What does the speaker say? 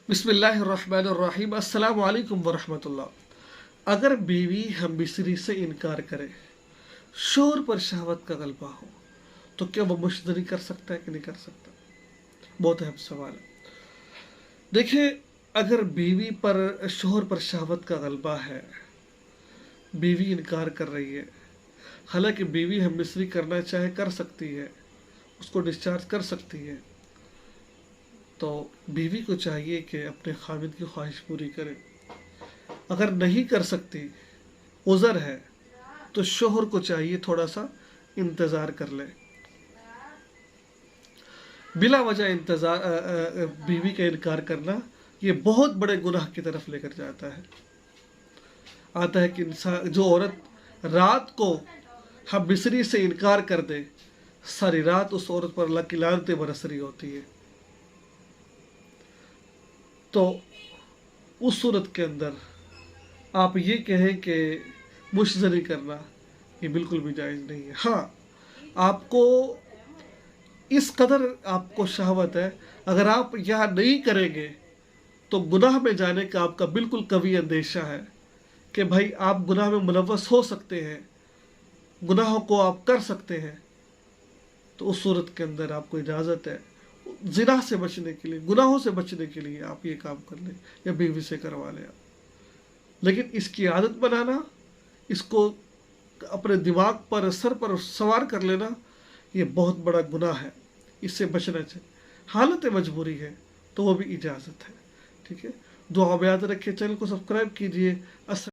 बिस्मिल्लाहिर्रहमानिर्रहीम अस्सलाम वालेकुम वरहमतुल्लाह। अगर बीवी हम मिस्री से इनकार करे, शोहर पर शहवत का गलबा हो, तो क्या वो मुश्तरी कर सकता है कि नहीं कर सकता? बहुत अहम सवाल है। देखिए, अगर बीवी पर शोहर पर शहवत का गलबा है, बीवी इनकार कर रही है, हालांकि बीवी हम मिस्री करना चाहे कर सकती है, उसको डिस्चार्ज कर सकती है, तो बीवी को चाहिए कि अपने खामिद की ख्वाहिश पूरी करे। अगर नहीं कर सकती, उज़र है, तो शोहर को चाहिए थोड़ा सा इंतज़ार कर ले। बिला वजह इंतज़ार बीवी का इनकार करना ये बहुत बड़े गुनाह की तरफ लेकर जाता है। आता है कि इंसान, जो औरत रात को हम मिस्री से इनकार कर दे, सारी रात उस औरत पर अल्लाह की लानतें बरस रही होती है। तो उस सूरत के अंदर आप ये कहें कि मुश्तरी करना ये बिल्कुल भी जायज़ नहीं है। हाँ, आपको इस कदर आपको शहवत है, अगर आप यह नहीं करेंगे तो गुनाह में जाने का आपका बिल्कुल कभी अंदेशा है कि भाई आप गुनाह में मुलव्वस हो सकते हैं, गुनाहों को आप कर सकते हैं। तो उस सूरत के अंदर आपको इजाज़त है ज़िना से बचने के लिए, गुनाहों से बचने के लिए आप ये काम कर लें या बीवी से करवा लें। लेकिन इसकी आदत बनाना, इसको अपने दिमाग पर, सर पर सवार कर लेना, ये बहुत बड़ा गुनाह है। इससे बचना चाहिए। हालत मजबूरी है तो वो भी इजाज़त है। ठीक है, दुआ में याद रखिए, चैनल को सब्सक्राइब कीजिए।